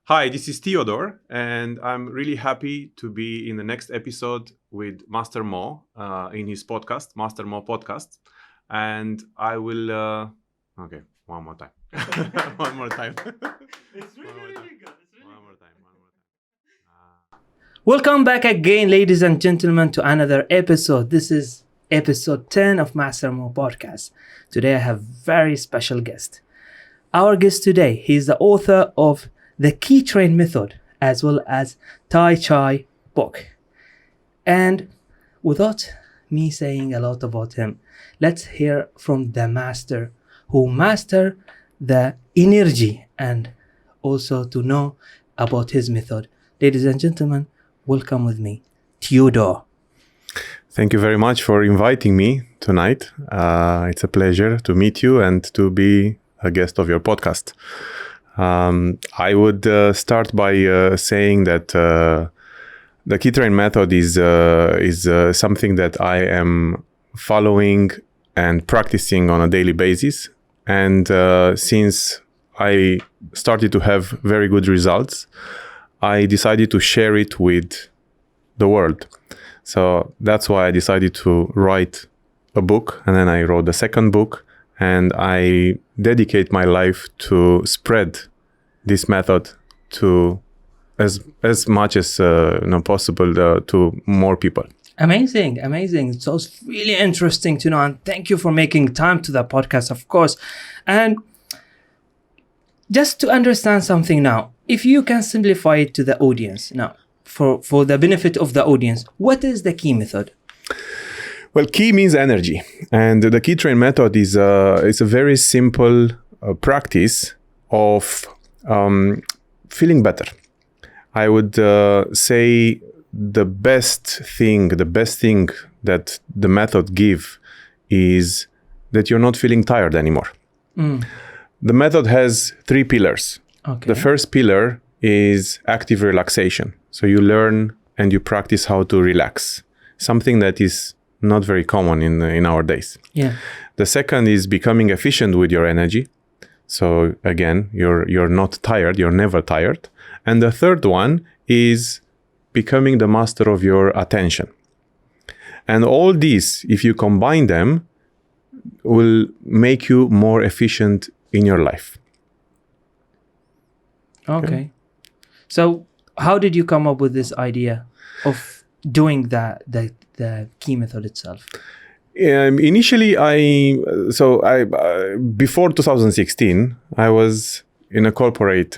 Hi, this is Teodor, and I'm really happy to be in the next episode with Master Mo in his podcast, Master Mo Podcast. And I will... okay, one more time. One more time. It's really good. One more time. Welcome back again, ladies and gentlemen, to another episode. This is episode 10 of Master Mo Podcast. Today I have very special guest. Our guest today, he's the author of the Ki-Method as well as Tai Chi book. And without me saying a lot about him, let's hear from the master who master the energy and also to know about his method. Ladies and gentlemen, welcome with me, Teodor. Thank you very much for inviting me tonight. It's a pleasure to meet you and to be a guest of your podcast. I would start by saying that the Ki-Method is something that I am following and practicing on a daily basis. And since I started to have very good results, I decided to share it with the world. So that's why I decided to write a book, and then I wrote the second book. And I dedicate my life to spread this method to as much as possible to more people. Amazing. So it's really interesting to know, and thank you for making time to the podcast, of course. And just to understand something now, if you can simplify it to the audience now, for the benefit of the audience, what is the Ki-Method? Well, Ki means energy, and the Ki-Method is a very simple practice of feeling better. I would say the best thing that the method give is that you're not feeling tired anymore. The method has 3 pillars. Okay. The first pillar is active relaxation. So you learn and you practice how to relax, something that is not very common in our days. Yeah. The second is becoming efficient with your energy. So again, you're not tired, you're never tired. And the third one is becoming the master of your attention. And all these, if you combine them, will make you more efficient in your life. Okay. So how did you come up with this idea of doing the Ki-Method itself? Initially, before 2016, I was in a corporate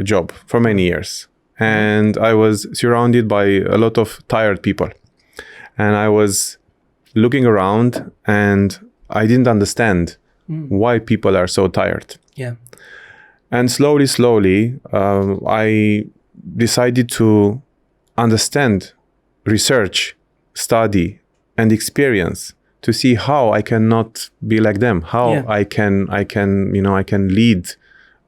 job for many years. And I was surrounded by a lot of tired people. And I was looking around and I didn't understand why people are so tired. Yeah. And slowly, I decided to understand, research, study, and experience to see how I cannot be like them, how I can lead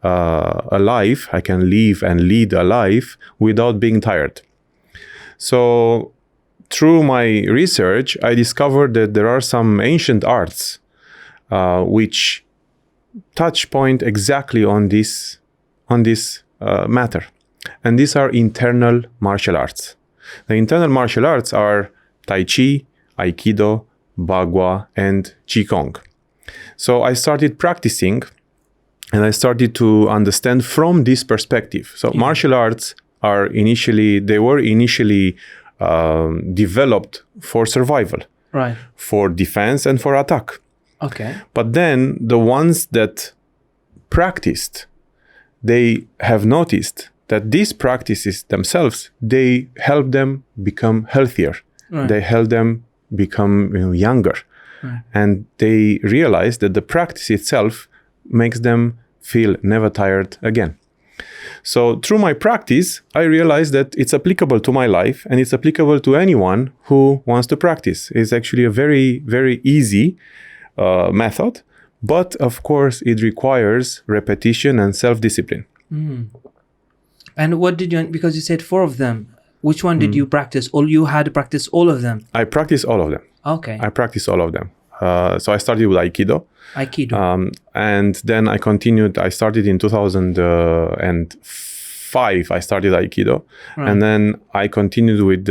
a life, I can live and lead a life without being tired. So through my research, I discovered that there are some ancient arts which touch point exactly on this matter. And these are internal martial arts. The internal martial arts are Tai Chi, Aikido, Bagua, and Qigong. So I started practicing and I started to understand from this perspective. So martial arts were initially developed for survival, Right. for defense and for attack. Okay. But then the ones that practiced, they have noticed that these practices themselves, they help them become healthier. Right. They help them become younger. Right. And they realize that the practice itself makes them feel never tired again. So through my practice, I realized that it's applicable to my life and it's applicable to anyone who wants to practice. It's actually a very, very easy method, but of course it requires repetition and self-discipline. And what did you, because you said 4 of them, which one did you practice? You had to practice all of them? I practice all of them. Okay. I practice all of them. So I started with Aikido. Aikido. And then I continued. I started in 2005 5, I started Aikido. Right. And then I continued with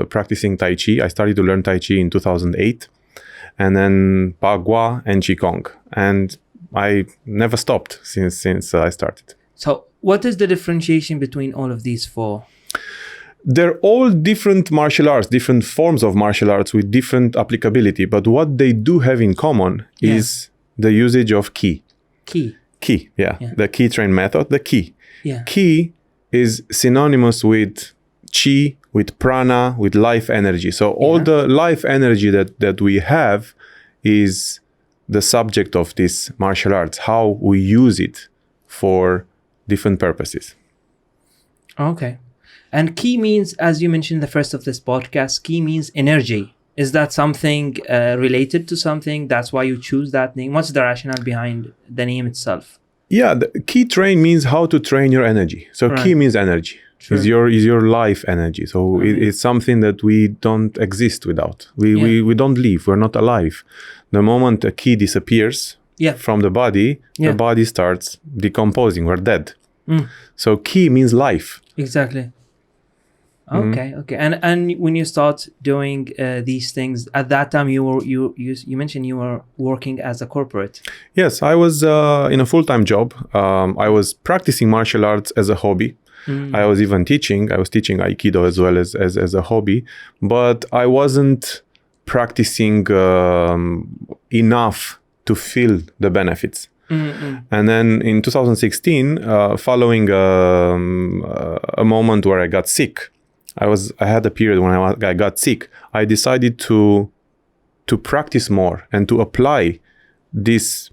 practicing Tai Chi. I started to learn Tai Chi in 2008. And then Bagua and Qigong. And I never stopped since I started. So what is the differentiation between all of these four? They're all different martial arts, different forms of martial arts with different applicability. But what they do have in common is the usage of Ki. Ki. Ki, the Ki train method, the Ki. Yeah. Ki is synonymous with Chi, with prana, with life energy. So all the life energy that we have is the subject of this martial arts, how we use it for different purposes. Okay. And Ki means, as you mentioned in the first of this podcast, Ki means energy. Is that something related to something? That's why you choose that name? What's the rationale behind the name itself? Yeah, the Ki train means how to train your energy. So Ki means energy. True. Is your life energy. So it's something that we don't exist without. We don't live. We're not alive. The moment a Ki disappears from the body starts decomposing. We're dead. So Ki means life. Exactly. Okay. And when you start doing these things, at that time you mentioned you were working as a corporate. Yes, I was in a full-time job. I was practicing martial arts as a hobby. I was even teaching. I was teaching Aikido as well as a hobby, but I wasn't practicing enough to feel the benefits. And then in 2016, following a moment where I got sick, I had a period when I got sick. I decided to practice more and to apply this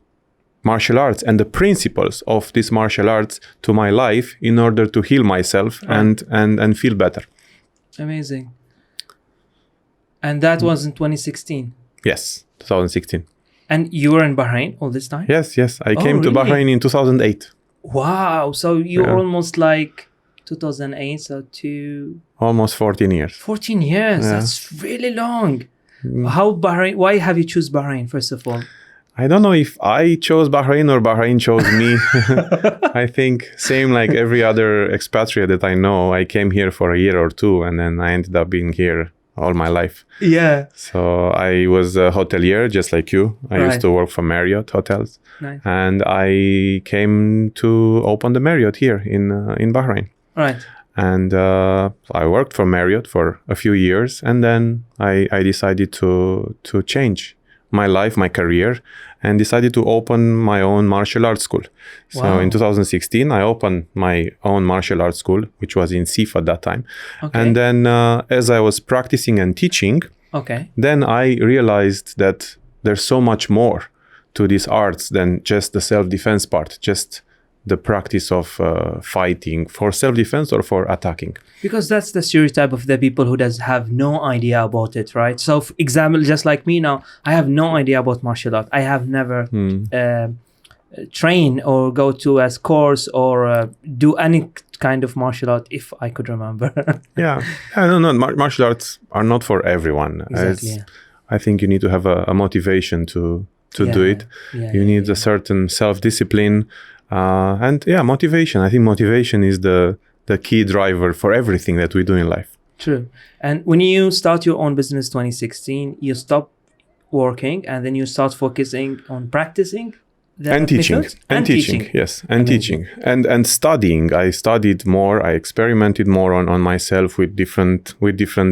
martial arts and the principles of this martial arts to my life in order to heal myself and feel better. Amazing. And that was in 2016? Yes, 2016. And you were in Bahrain all this time? Yes. I came to Bahrain in 2008. Wow. So you're almost like 2008, so almost 14 years. 14 years. Yeah. That's really long. How Bahrain? Why have you choose Bahrain, first of all? I don't know if I chose Bahrain or Bahrain chose me. I think same like every other expatriate that I know. I came here for a year or two and then I ended up being here all my life. Yeah. So I was a hotelier just like you. I used to work for Marriott hotels. Nice. And I came to open the Marriott here in Bahrain. Right. And I worked for Marriott for a few years and then I decided to change my life, my career, and decided to open my own martial arts school. So in 2016, I opened my own martial arts school, which was in SIF at that time. Okay. And then as I was practicing and teaching, then I realized that there's so much more to these arts than just the self-defense part, just the practice of fighting for self-defense or for attacking. Because that's the stereotype of the people who does have no idea about it, right? So, for example, just like me now, I have no idea about martial art. I have never train or go to a course or do any kind of martial art, if I could remember. No, martial arts are not for everyone. Exactly. I think you need to have a motivation to do it. You need a certain self-discipline. Motivation. I think motivation is the key driver for everything that we do in life. True. And when you start your own business 2016, you stop working and then you start focusing on practicing and teaching. Yes, and teaching and studying. I studied more. I experimented more on myself with different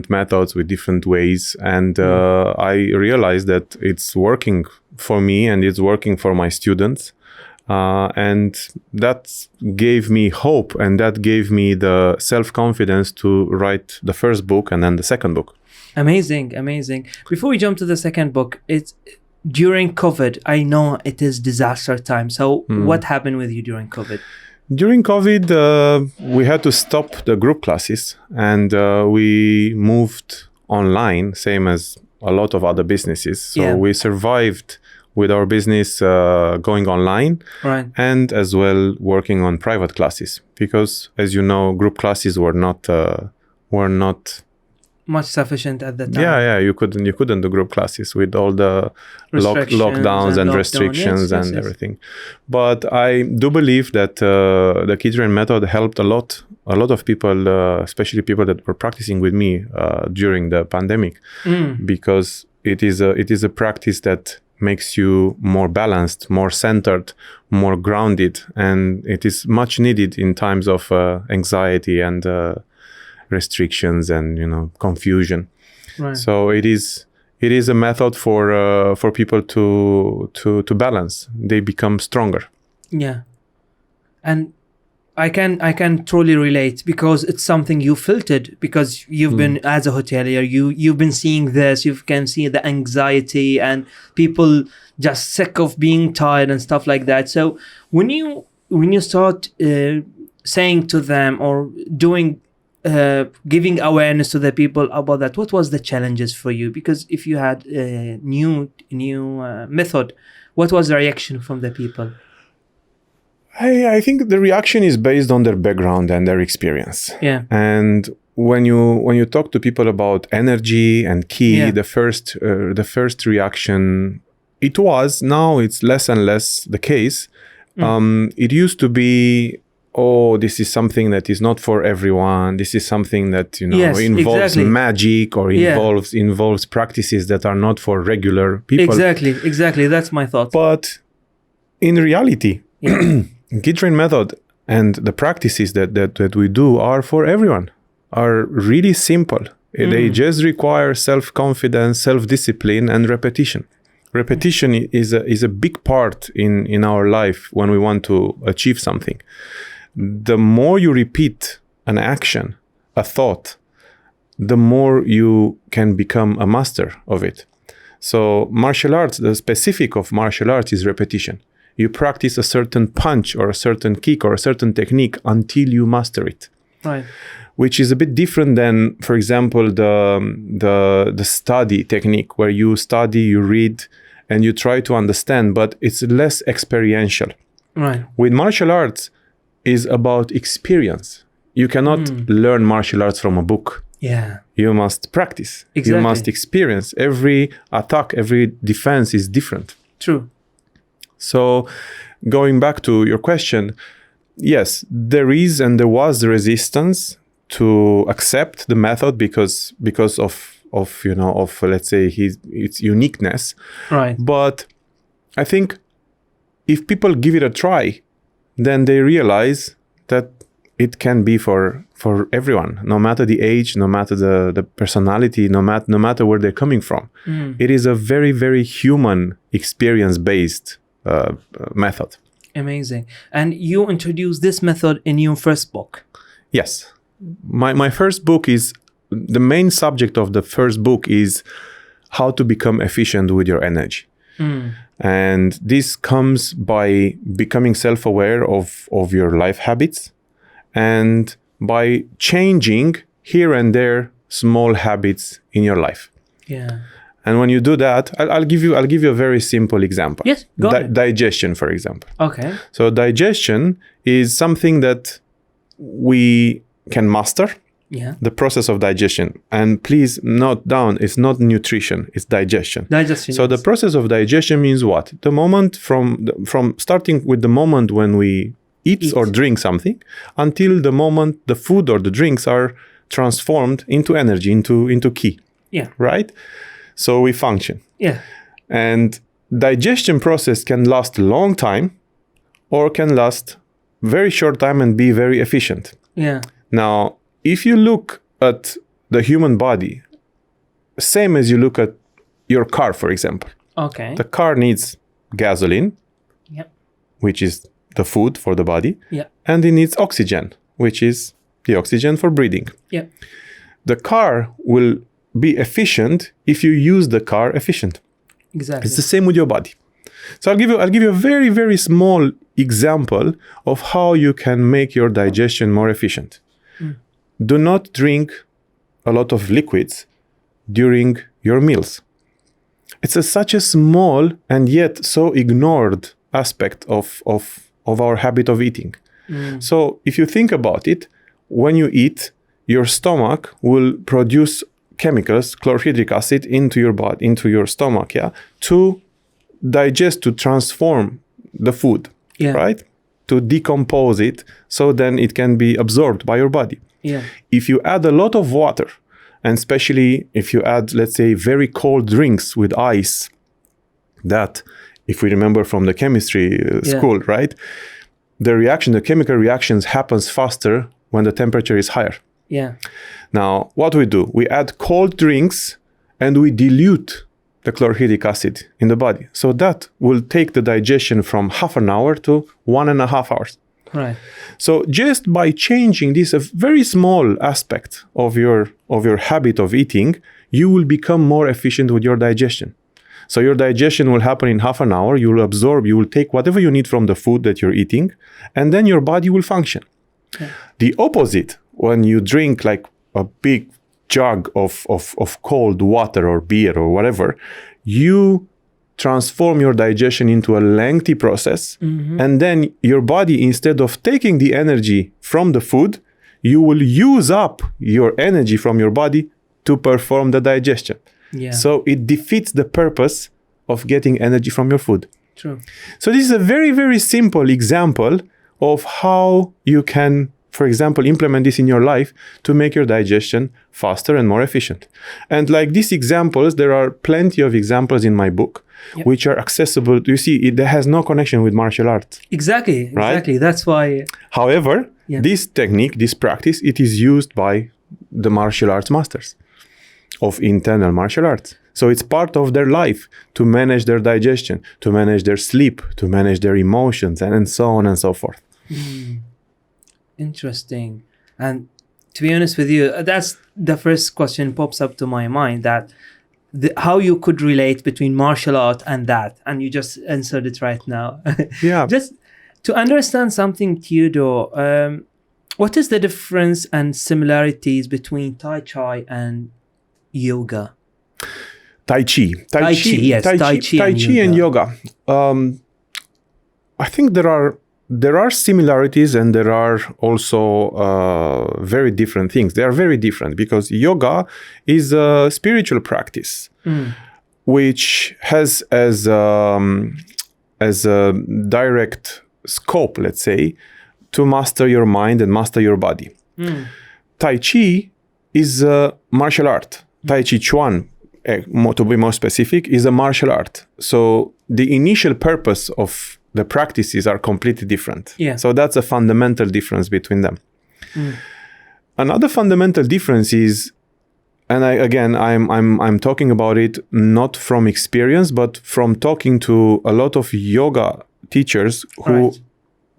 methods, with different ways, and I realized that it's working for me and it's working for my students. And that gave me hope and that gave me the self-confidence to write the first book and then the second book. Amazing. Before we jump to the second book, it's during COVID. I know it is disaster time. So what happened with you during COVID? During COVID, we had to stop the group classes and we moved online, same as a lot of other businesses. So we survived with our business going online, and as well working on private classes, because as you know, group classes were not much sufficient at the time. You couldn't do group classes with all the lockdowns and restrictions and everything. But I do believe that the Ki train method helped a lot a lot of people, especially people that were practicing with me during the pandemic, because it is a practice that makes you more balanced, more centered, more grounded, and it is much needed in times of anxiety and restrictions and confusion. Right. So it is a method for people to balance. They become stronger. Yeah, and I can truly relate, because it's something you filtered, because you've been, as a hotelier, you've been seeing this. You can see the anxiety and people just sick of being tired and stuff like that. So when you start saying to them or doing giving awareness to the people about that, what was the challenges for you? Because if you had a new method, what was the reaction from the people? I think the reaction is based on their background and their experience. Yeah. And when you talk to people about energy and Ki, the first reaction, now it's less and less the case. It used to be, oh, this is something that is not for everyone. This is something that involves magic or involves practices that are not for regular people. Exactly. That's my thought. But in reality, Gidrin method and the practices that we do are for everyone, are really simple. They just require self-confidence, self-discipline, and repetition. Repetition is a big part in our life when we want to achieve something. The more you repeat an action, a thought, the more you can become a master of it. So martial arts, the specific of martial arts is repetition. You practice a certain punch or a certain kick or a certain technique until you master it. Right. Which is a bit different than, for example, the study technique, where you study, you read, and you try to understand, but it's less experiential. Right. With martial arts, is about experience. You cannot learn martial arts from a book. Yeah. You must practice. Exactly. You must experience. Every attack, every defense is different. True. So going back to your question, yes, there is and there was resistance to accept the method because of let's say its uniqueness. Right. But I think if people give it a try, then they realize that it can be for everyone, no matter the age, no matter the personality, no matter where they're coming from. It is a very, very human experience-based method. Amazing. And you introduced this method in your first book. Yes. My first book is, the main subject of the first book is how to become efficient with your energy. And this comes by becoming self-aware of your life habits and by changing here and there small habits in your life. Yeah. And when you do that, I'll give you a very simple example. Yes, go ahead. Digestion, for example. Okay. So digestion is something that we can master. Yeah. The process of digestion. And please note down, it's not nutrition, it's digestion. Digestion. So the process of digestion means what? The moment from starting with the moment when we eat or drink something until the moment the food or the drinks are transformed into energy, into Ki. Yeah. Right? So we function. Yeah. And digestion process can last a long time or can last very short time and be very efficient. Yeah. Now, if you look at the human body, same as you look at your car, for example. Okay. The car needs gasoline, Yep. which is the food for the body, Yeah. and it needs oxygen, which is the oxygen for breathing. Yeah. The car will be efficient if you use the car efficient. Exactly. It's the same with your body. So I'll give you a very, very small example of how you can make your digestion more efficient. Do not drink a lot of liquids during your meals. It's such a small and yet so ignored aspect of our habit of eating. So if you think about it, when you eat, your stomach will produce chemicals, chlorhydric acid, into your body, into your stomach, to digest, to transform the food, Yeah. right? to decompose it so then it can be absorbed by your body. Yeah. If you add a lot of water, and especially if you add, let's say, very cold drinks with ice, that, if we remember from the chemistry school, right? The chemical reactions happens faster when the temperature is higher. Yeah. Now, what we do, we add cold drinks and we dilute the chlorhydric acid in the body. So that will take the digestion from half an hour to 1.5 hours. Right. So just by changing this, a very small aspect of your habit of eating, you will become more efficient with your digestion. So your digestion will happen in half an hour. You will absorb, you will take whatever you need from the food that you're eating, and then your body will function. Yeah. The opposite, when you drink like a big jug of cold water or beer or whatever, you transform your digestion into a lengthy process. And then your body, instead of taking the energy from the food, you will use up your energy from your body to perform the digestion. Yeah. So it defeats the purpose of getting energy from your food. True. So this is a very, very simple example of how you can, for example, implement this in your life to make your digestion faster and more efficient. And like these examples, there are plenty of examples in my book, which are accessible. You see, it has no connection with martial arts. Exactly. Right? That's why. However, this technique, this practice, it is used by the martial arts masters of internal martial arts. So it's part of their life to manage their digestion, to manage their sleep, to manage their emotions, and so on and so forth. Interesting. And to be honest with you, that's the first question pops up to my mind, that how you could relate between martial art and that. And you just answered it right now. Yeah. Just to understand something, Teodor, what is the difference and similarities between Tai Chi and yoga? Tai Chi. Tai Chi and yoga. I think there are similarities and there are also very different things. They are very different because yoga is a spiritual practice, which has as a direct scope, let's say, to master your mind and master your body. Tai Chi is a martial art. Tai Chi Chuan, to be more specific, is a martial art. So the initial purpose of the practices are completely different. Yeah. So that's a fundamental difference between them. Another fundamental difference is, and I'm talking about it not from experience, but from talking to a lot of yoga teachers who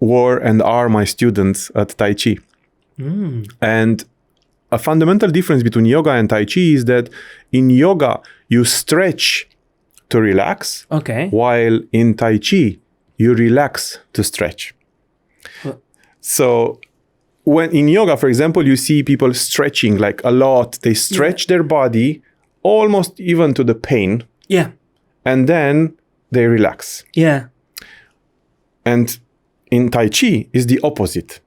were and are my students at Tai Chi. And a fundamental difference between yoga and Tai Chi is that in yoga, you stretch to relax, while in Tai Chi, you relax to stretch. So when in yoga, for example, you see people stretching like a lot. They stretch their body almost even to the pain. Yeah. And then they relax. Yeah. And in Tai Chi is the opposite.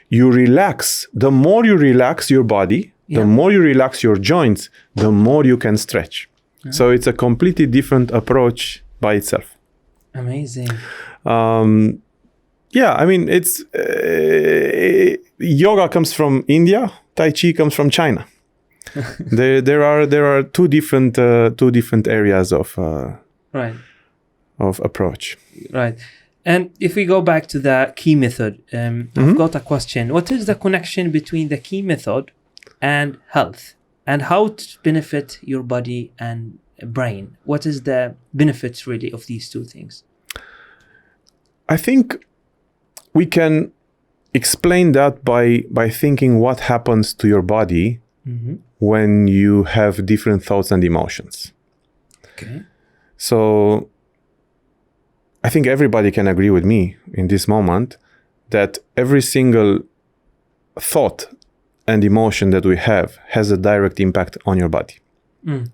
You relax. The more you relax your body, the more you relax your joints, the more you can stretch. So it's a completely different approach by itself. Amazing. I mean, it's yoga comes from India, Tai Chi comes from China. there are two different areas of approach. Right. And if we go back to the Ki method, I've got a question. What is the connection between the Ki method and health, and how to benefit your body and brain? What is the benefits really of these two things? I think we can explain that by thinking what happens to your body when you have different thoughts and emotions. Okay. So I think everybody can agree with me in this moment that every single thought and emotion that we have has a direct impact on your body.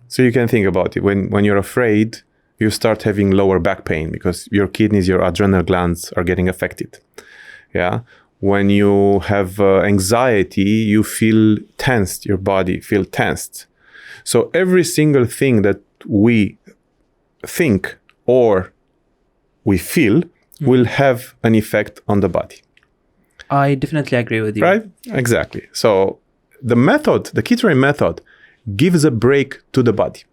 So you can think about it. When you're afraid, you start having lower back pain because your kidneys, your adrenal glands are getting affected. Yeah. When you have anxiety, you feel tensed, your body feels tensed. So every single thing that we think or we feel will have an effect on the body. I definitely agree with you. Right? Exactly. So the Ki-Train method gives a break to the body.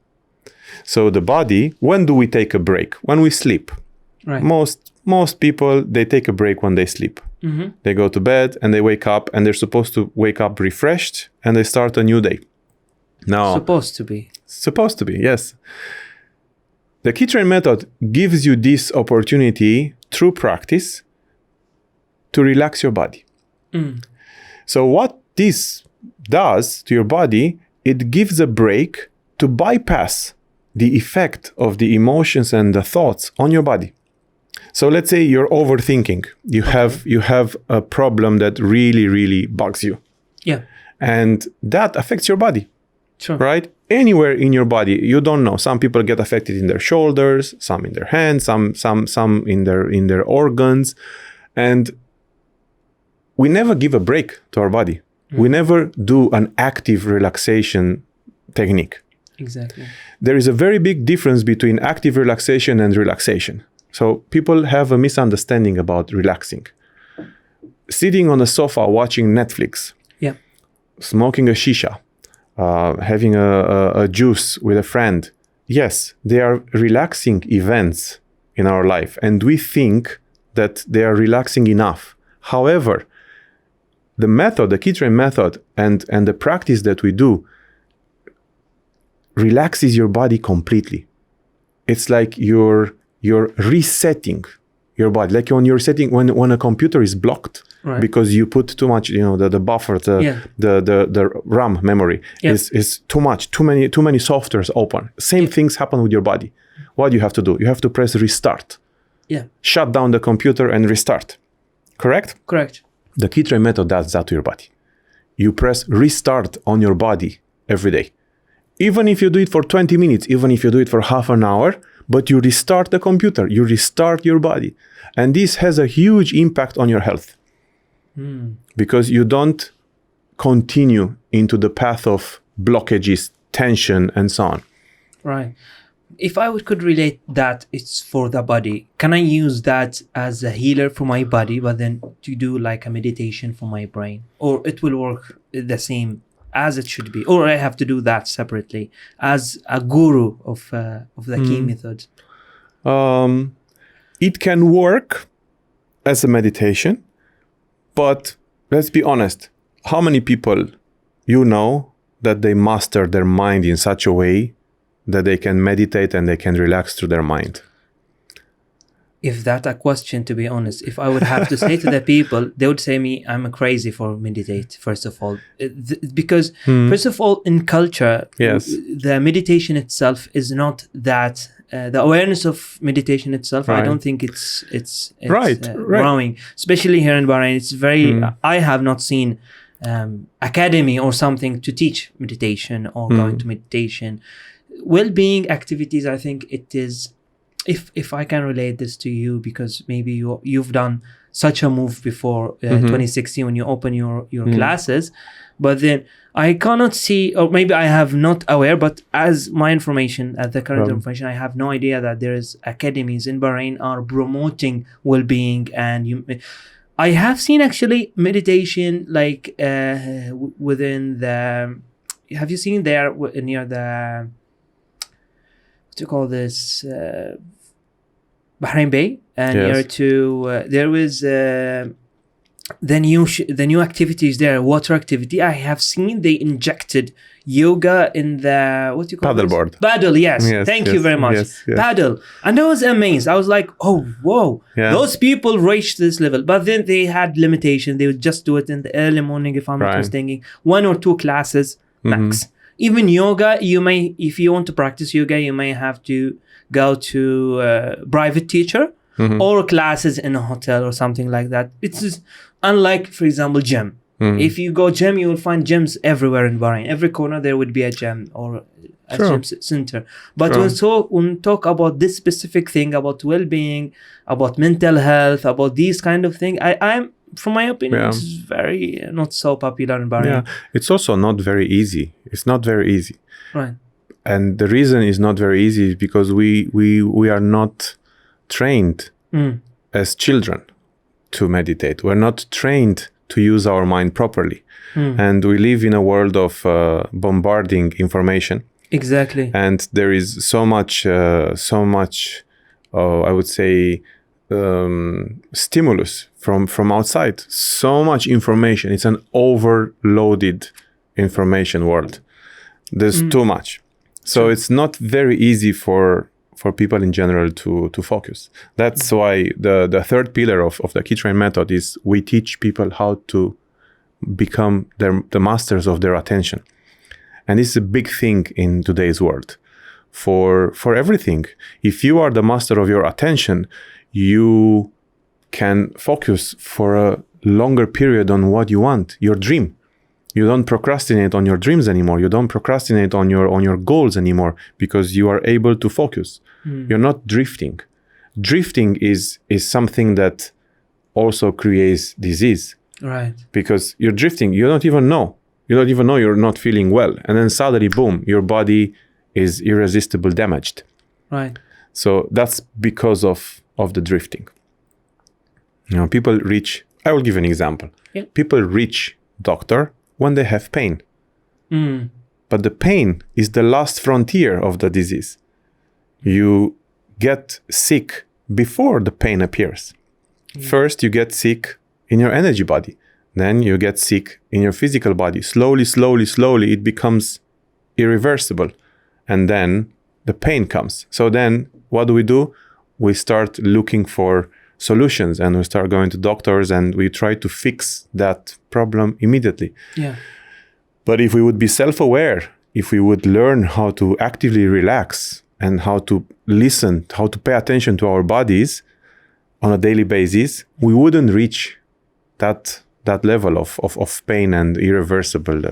So the body, when do we take a break? When we sleep. Right. Most people, they take a break when they sleep. They go to bed and they wake up, and they're supposed to wake up refreshed, and they start a new day. Now, Supposed to be, yes. The Ki-Train method gives you this opportunity through practice to relax your body. So what this does to your body, it gives a break to bypass the effect of the emotions and the thoughts on your body. So let's say you're overthinking. You have a problem that really, really bugs you. Yeah. And that affects your body. Sure. Right? Anywhere in your body, you don't know. Some people get affected in their shoulders, some in their hands, some in their organs. And we never give a break to our body. We never do an active relaxation technique. Exactly. There is a very big difference between active relaxation and relaxation. So people have a misunderstanding about relaxing. Sitting on a sofa watching Netflix, smoking a shisha, having a juice with a friend. Yes, they are relaxing events in our life, and we think that they are relaxing enough. However, the Ki-Train method and the practice that we do relaxes your body completely. It's like you're resetting your body, like when a computer is blocked. Right. Because you put too much, the buffer, the RAM memory is too much, too many softwares open. Same things happen with your body. What do you have to do? You have to press restart. Yeah. Shut down the computer and restart. Correct? Correct. The Ki-Train method does that to your body. You press restart on your body every day. Even if you do it for 20 minutes, even if you do it for half an hour, but you restart the computer, you restart your body. And this has a huge impact on your health. Because you don't continue into the path of blockages, tension, and so on. Right. If I could relate that it's for the body, can I use that as a healer for my body, but then to do like a meditation for my brain? Or it will work the same as it should be? Or I have to do that separately as a guru of the Ki method? It can work as a meditation. But let's be honest, how many people you know that they master their mind in such a way that they can meditate and they can relax through their mind? If that's a question, to be honest, if I would have to say to the people, they would say me, I'm crazy for meditate, first of all. Because first of all, in culture, the meditation itself is not that... the awareness of meditation itself, I don't think it's growing, especially here in Bahrain. It's very. I have not seen academy or something to teach meditation or going to meditation. Well-being activities, I think it is. If I can relate this to you, because maybe you've done such a move before 2016 when you open your classes, but then I cannot see, or maybe I have not aware, but as my information, at the current information, I have no idea that there is academies in Bahrain are promoting well-being. And I have seen actually meditation like within the, have you seen there near the, what do you call this, Bahrain Bay, and near to there was the new activities there, water activity. I have seen they injected yoga in the, what do you call it? Paddleboard. Paddle, yes. Thank you very much. Yes. Paddle. And I was amazed. I was like, oh, whoa. Yeah. Those people reached this level. But then they had limitations. They would just do it in the early morning, if I'm not mistaken. 1 or 2 classes max. Even yoga, you may, if you want to practice yoga, you may have to go to a private teacher or classes in a hotel or something like that. It's just unlike, for example, gym. If you go gym, you will find gyms everywhere in Bahrain. Every corner there would be a gym or a gym center. But when we talk about this specific thing, about well-being, about mental health, about these kind of things, I'm, from my opinion, it's very not so popular in Bahrain. Yeah, it's also not very easy. It's not very easy. Right. And the reason is not very easy is because we are not trained as children to meditate. We're not trained to use our mind properly. And we live in a world of bombarding information. Exactly. And there is so much, I would say, stimulus from outside. So much information. It's an overloaded information world. There's too much. So it's not very easy for people in general to focus. That's why the third pillar of the Ki Train method is we teach people how to become the masters of their attention. And this is a big thing in today's world for everything. If you are the master of your attention, you can focus for a longer period on what you want, your dream. You don't procrastinate on your dreams anymore. You don't procrastinate on your goals anymore because you are able to focus. You're not drifting. Drifting is something that also creates disease. Right. Because you're drifting, you don't even know. You don't even know you're not feeling well. And then suddenly, boom, your body is irresistibly damaged. Right. So that's because of the drifting. You know, people reach, I will give an example. Yeah. People reach doctor when they have pain. But the pain is the last frontier of the disease. You get sick before the pain appears. First, you get sick in your energy body. Then you get sick in your physical body. Slowly, it becomes irreversible. And then the pain comes. So then what do? We start looking for solutions and we start going to doctors and we try to fix that problem immediately. Yeah. But if we would be self-aware, if we would learn how to actively relax and how to listen, how to pay attention to our bodies on a daily basis, we wouldn't reach that level of pain and irreversible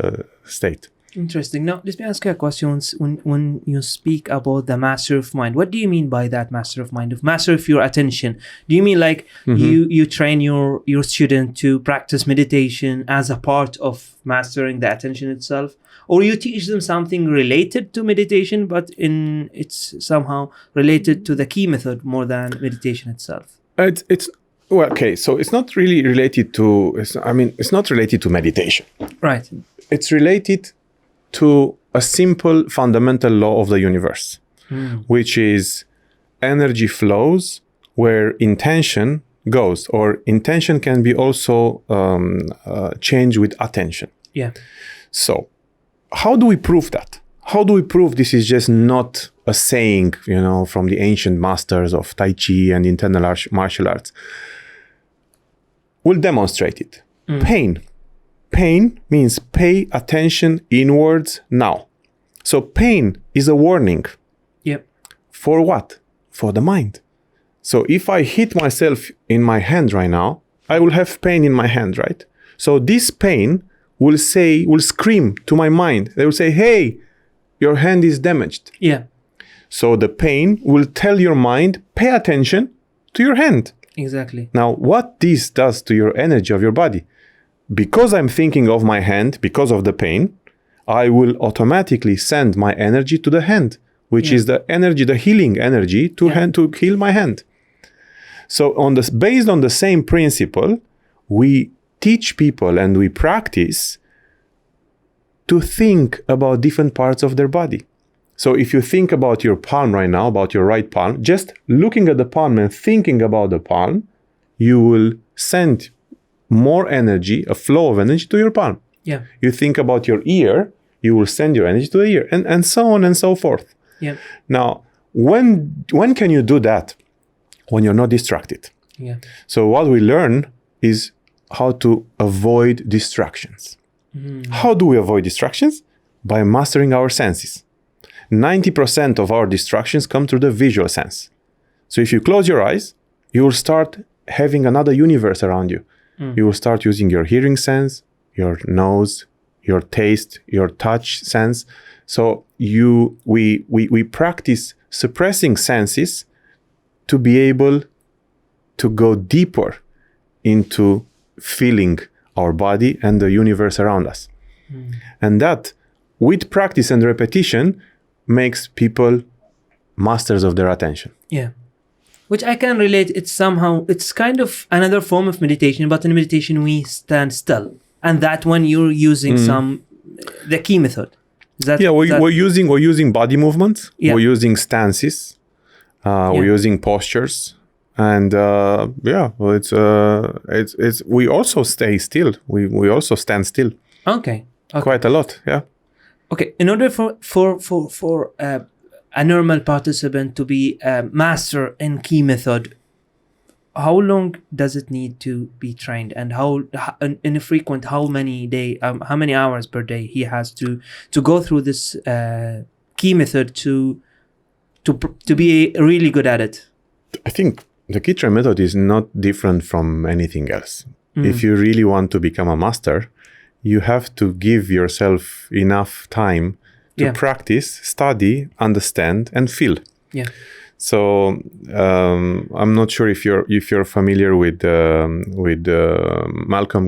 state. Interesting. Now, let me ask you a question. When you speak about the master of mind, what do you mean by that master of mind? Master of your attention? Do you mean like you train your student to practice meditation as a part of mastering the attention itself? Or you teach them something related to meditation, but it's somehow related to the Ki method more than meditation itself? Well, okay, so it's not really related to, it's not related to meditation. Right. It's related to a simple fundamental law of the universe, which is energy flows where intention goes, or intention can be also changed with attention. Yeah. So how do we prove that? How do we prove this is just not a saying, from the ancient masters of Tai Chi and internal martial arts? We'll demonstrate it. Pain. Pain means pay attention inwards now. So pain is a warning. Yep. For what? For the mind. So if I hit myself in my hand right now, I will have pain in my hand, right? So this pain will scream to my mind. They will say, hey, your hand is damaged. Yeah. So the pain will tell your mind, pay attention to your hand. Exactly. Now, what this does to your energy of your body, because I'm thinking of my hand, because of the pain, I will automatically send my energy to the hand, which is the energy, the healing energy to heal my hand. So based on the same principle, we teach people and we practice to think about different parts of their body. So if you think about your palm right now, about your right palm, just looking at the palm and thinking about the palm, you will send more energy, a flow of energy to your palm. Yeah. You think about your ear, you will send your energy to the ear, and so on and so forth. Yeah. Now, when can you do that? When you're not distracted. Yeah. So what we learn is how to avoid distractions. How do we avoid distractions? By mastering our senses. 90% of our distractions come through the visual sense. So if you close your eyes, you will start having another universe around you. You will start using your hearing sense, your nose, your taste, your touch sense. So we practice suppressing senses to be able to go deeper into feeling our body and the universe around us. And that, with practice and repetition, makes people masters of their attention. Yeah. Which I can relate. It's kind of another form of meditation, but in meditation we stand still, and that when you're using the Ki method. We're using body movements. Yeah. We're using stances. We're using postures, and it's we also stay still. We also stand still. Okay. Quite a lot. Yeah. Okay. In order for a normal participant to be a master in Ki method, how long does it need to be trained, and how many hours per day he has to go through this Ki method to be really good at it? I think the Ki train method is not different from anything else. If you really want to become a master, you have to give yourself enough time to practice, study, understand, and feel. Yeah. So I'm not sure if you're familiar with Malcolm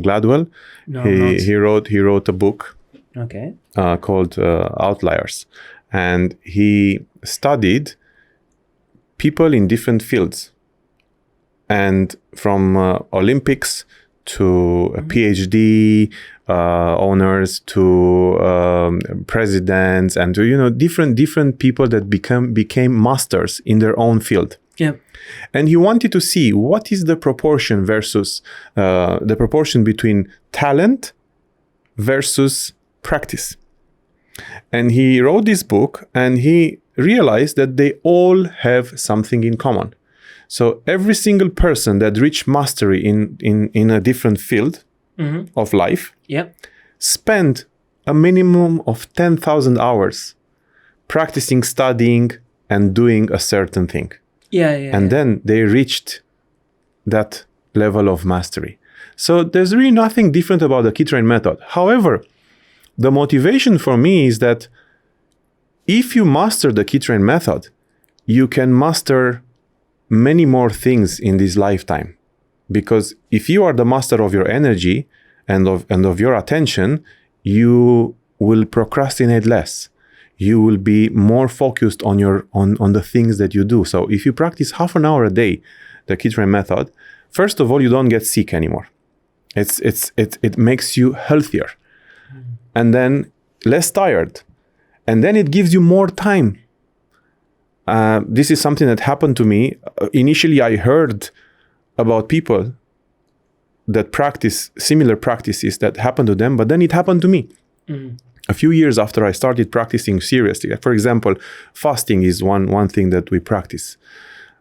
Gladwell. No, he wrote a book. Okay. Called Outliers, and he studied people in different fields, and from Olympics to a PhD owners to presidents, and to different people that became masters in their own field. Yeah. And he wanted to see what is the proportion versus the proportion between talent versus practice. And he wrote this book, and he realized that they all have something in common. So every single person that reached mastery in a different field of life spent a minimum of 10,000 hours practicing, studying, and doing a certain thing. And then they reached that level of mastery. So there's really nothing different about the Ki train method. However, the motivation for me is that if you master the Ki train method, you can master many more things in this lifetime. Because if you are the master of your energy and of your attention, you will procrastinate less. You will be more focused on the things that you do. So if you practice half an hour a day, the Ki train method, first of all, you don't get sick anymore. It makes you healthier, and then less tired, and then it gives you more time. This is something that happened to me. Initially, I heard about people that practice similar practices that happened to them, but then it happened to me. A few years after I started practicing seriously. For example, fasting is one thing that we practice.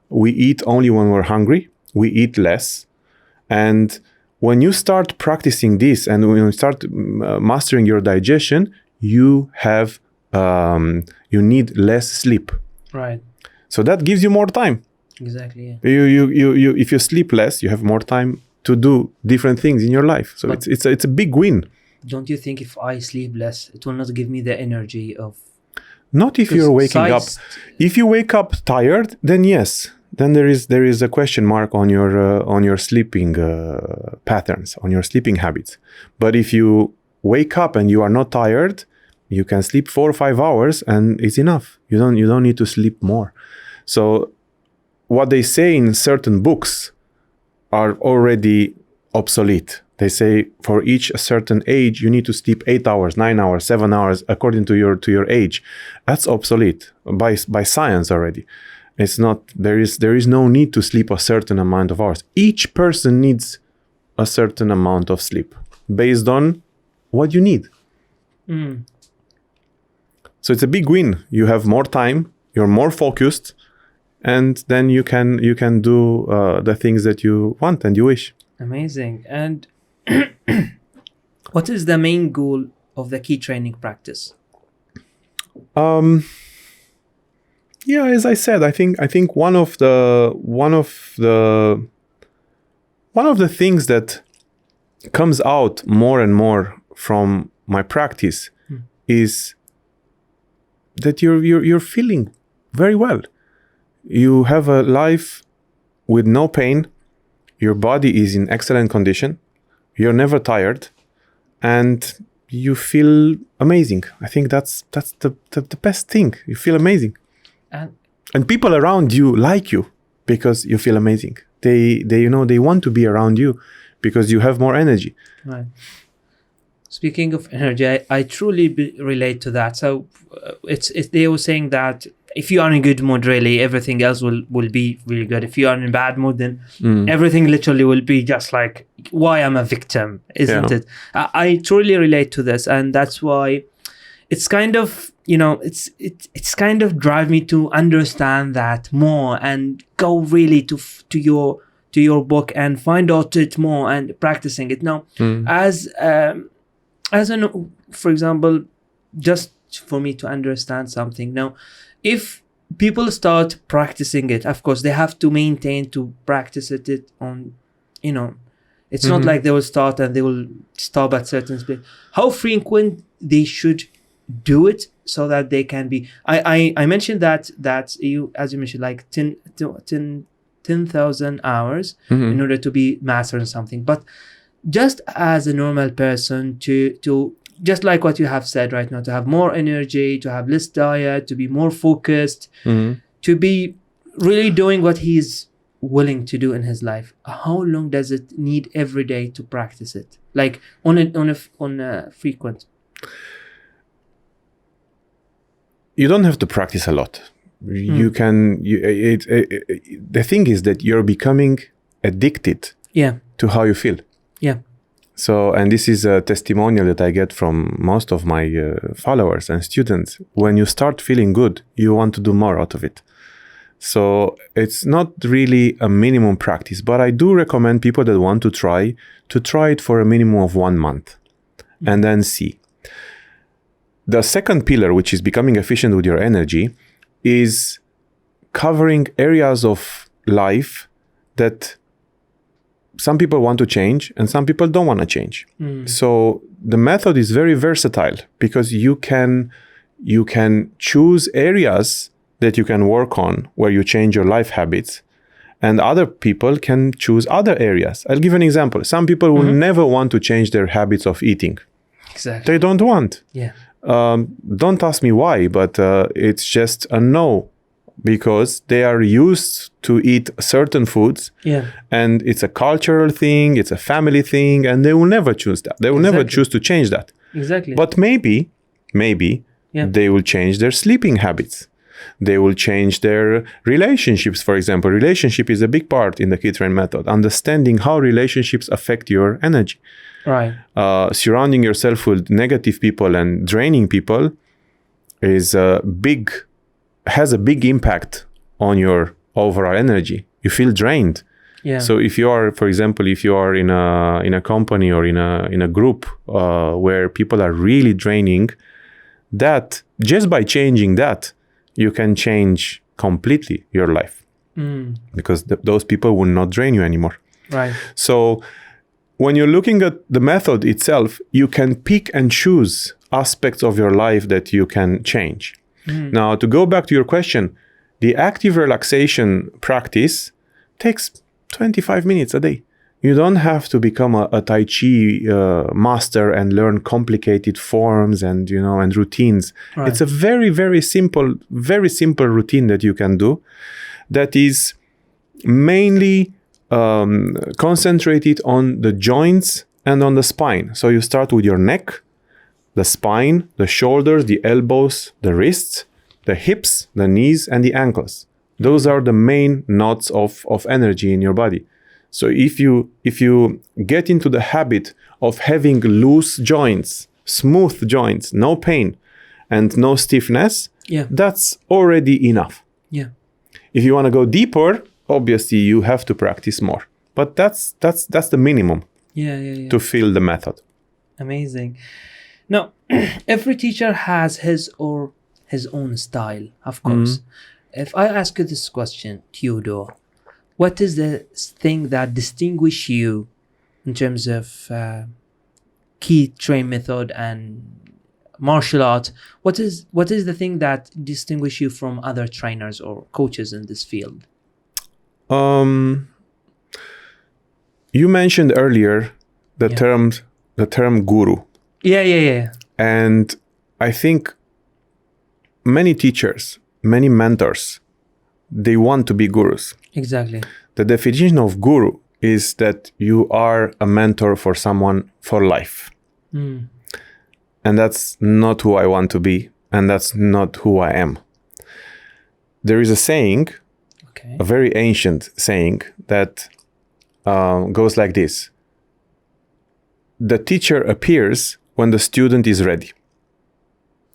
We eat only when we're hungry. We eat less. And when you start practicing this and when you start mastering your digestion, you need less sleep. Right. So that gives you more time. Exactly. Yeah. You if you sleep less, you have more time to do different things in your life. So it's a big win. Don't you think if I sleep less, it will not give me the energy of... Not if you're waking up. If you wake up tired, then yes. Then there is a question mark on your sleeping patterns, on your sleeping habits. But if you wake up and you are not tired, you can sleep 4 or 5 hours and it's enough. You don't need to sleep more. So what they say in certain books are already obsolete. They say for each a certain age, you need to sleep 8 hours, 9 hours, 7 hours, according to your age. That's obsolete by science already. It's not, there is no need to sleep a certain amount of hours. Each person needs a certain amount of sleep based on what you need. So it's a big win. You have more time, you're more focused, and then you can do the things that you want and you wish. Amazing. And what is the main goal of the Ki training practice? Yeah, as I said, I think one of the things that comes out more and more from my practice is that you're feeling very well. You have a life with no pain. Your body is in excellent condition. You're never tired, and you feel amazing. I think that's the best thing. You feel amazing. And people around you like you. because you feel amazing. They they want to be around you because you have more energy. Right. Speaking of energy, I truly relate to that. So it's they were saying that if you are in good mood, really, everything else will be really good. If you are in bad mood, then everything literally will be just like, why I'm a victim, isn't it? I truly relate to this, and that's why it's kind of, it's kind of drive me to understand that more and go really to your book and find out it more and practicing it now. As an, for example, just for me to understand something now, if people start practicing it, of course they have to maintain to practice it on, it's not like they will start and they will stop at certain speed. How frequent they should do it so that they can be, I mentioned that you, as you mentioned, like 10,000 hours in order to be master in something. But just as a normal person, to just like what you have said right now, to have more energy, to have less diet, to be more focused, to be really doing what he's willing to do in his life, how long does it need every day to practice it, like on a frequent? You don't have to practice a lot. You can. The thing is that you're becoming addicted to how you feel. Yeah. So, and this is a testimonial that I get from most of my followers and students. When you start feeling good, you want to do more out of it. So it's not really a minimum practice, but I do recommend people that want to try it for a minimum of 1 month and then see. The second pillar, which is becoming efficient with your energy, is covering areas of life that some people want to change and some people don't want to change. So the method is very versatile because you can choose areas that you can work on where you change your life habits, and other people can choose other areas. I'll give an example. Some people will never want to change their habits of eating. Exactly. They don't want. Yeah. Don't ask me why, but it's just a no, because they are used to eat certain foods, and it's a cultural thing, it's a family thing, and they will never choose that. They will never choose to change that. Exactly. But maybe they will change their sleeping habits. They will change their relationships, for example. Relationship is a big part in the Ki-Train method, understanding how relationships affect your energy. Right. Surrounding yourself with negative people and draining people has a big impact on your overall energy. You feel drained. Yeah. So if you are, for example, in a company or in a group where people are really draining, that just by changing that, you can change completely your life, because those people will not drain you anymore. Right. So when you're looking at the method itself, you can pick and choose aspects of your life that you can change. Now, to go back to your question, the active relaxation practice takes 25 minutes a day. You don't have to become a Tai Chi master and learn complicated forms and routines. Right. It's a very, very simple routine that you can do that is mainly concentrated on the joints and on the spine. So you start with your neck, the spine, the shoulders, the elbows, the wrists, the hips, the knees, and the ankles. Those are the main knots of energy in your body. So if you get into the habit of having loose joints, smooth joints, no pain, and no stiffness, that's already enough. Yeah. If you want to go deeper, obviously you have to practice more. But that's the minimum. Yeah. To feel the method. Amazing. Now, every teacher has his or his own style, of course. If I ask you this question, Teodor, what is the thing that distinguishes you in terms of Ki-Train method and martial art? What is the thing that distinguishes you from other trainers or coaches in this field? You mentioned earlier the term guru. Yeah. And I think many teachers, many mentors, they want to be gurus. Exactly. The definition of guru is that you are a mentor for someone for life. Mm. And that's not who I want to be. And that's not who I am. There is a saying, Okay. a very ancient saying that goes like this. The teacher appears when the student is ready.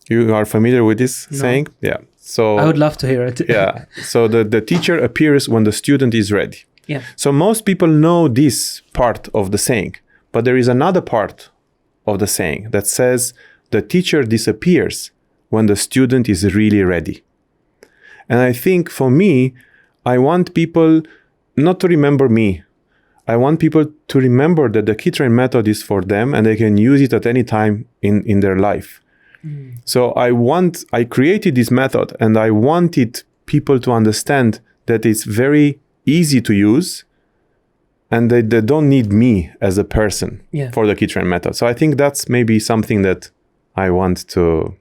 You are familiar with this saying? Yeah. So I would love to hear it. yeah. So the teacher appears when the student is ready. Yeah. So most people know this part of the saying, but there is another part of the saying that says the teacher disappears when the student is really ready. And I think for me, I want people not to remember me. I want people to remember that the Ki-Train method is for them and they can use it at any time in their life. So I created this method and I wanted people to understand that it's very easy to use and they don't need me as a person for the Ki-Train method. So I think that's maybe something that I want to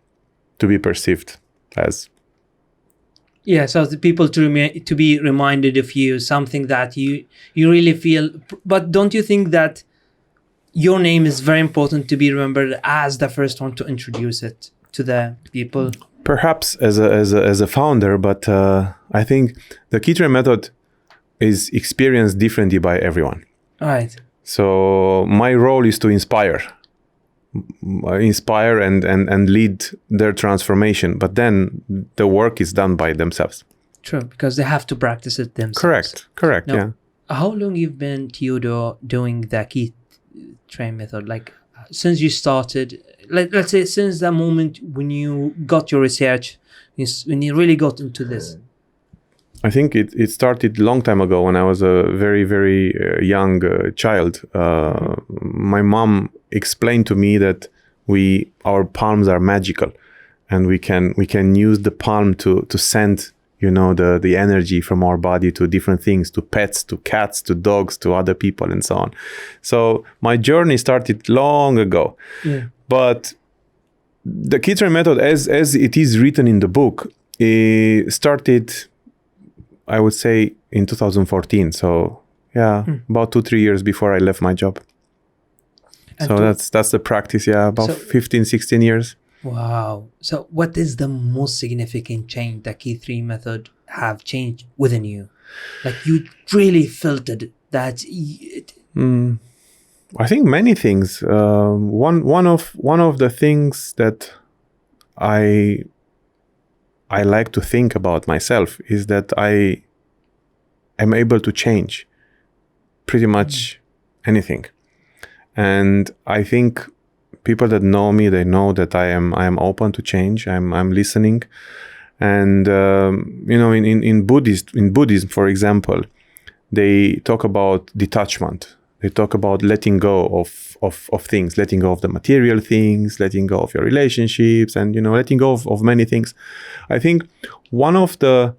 be perceived as. Yeah, so the people to be reminded of you, something that you really feel. But don't you think that your name is very important to be remembered as the first one to introduce it to the people? Perhaps as a founder, but I think the Ki-Train method is experienced differently by everyone. Right. So my role is to inspire and lead their transformation, but then the work is done by themselves. True, because they have to practice it themselves. Correct. Now, yeah. How long you've been, Teodor, doing the Ki-Train method? Like since you started, let's say since the moment when you got your research, when you really got into this. I think it started a long time ago when I was a very, very young child. My mom explained to me that our palms are magical and we can use the palm to send, the energy from our body to different things, to pets, to cats, to dogs, to other people and so on. So my journey started long ago. Yeah. But the Ki-Train method, as it is written in the book, started, I would say, in 2014. So about 2-3 years before I left my job. And so that's the practice. Yeah, about 15-16 years. Wow. So what is the most significant change the Ki-Train method have changed within you? Like you really felt it, that I think many things. One of the things that I like to think about myself is that I am able to change pretty much anything. And I think people that know me, they know that I am open to change. I'm listening. And in Buddhism, for example, they talk about detachment. They talk about letting go of things, letting go of the material things, letting go of your relationships, and letting go of many things. I think one of the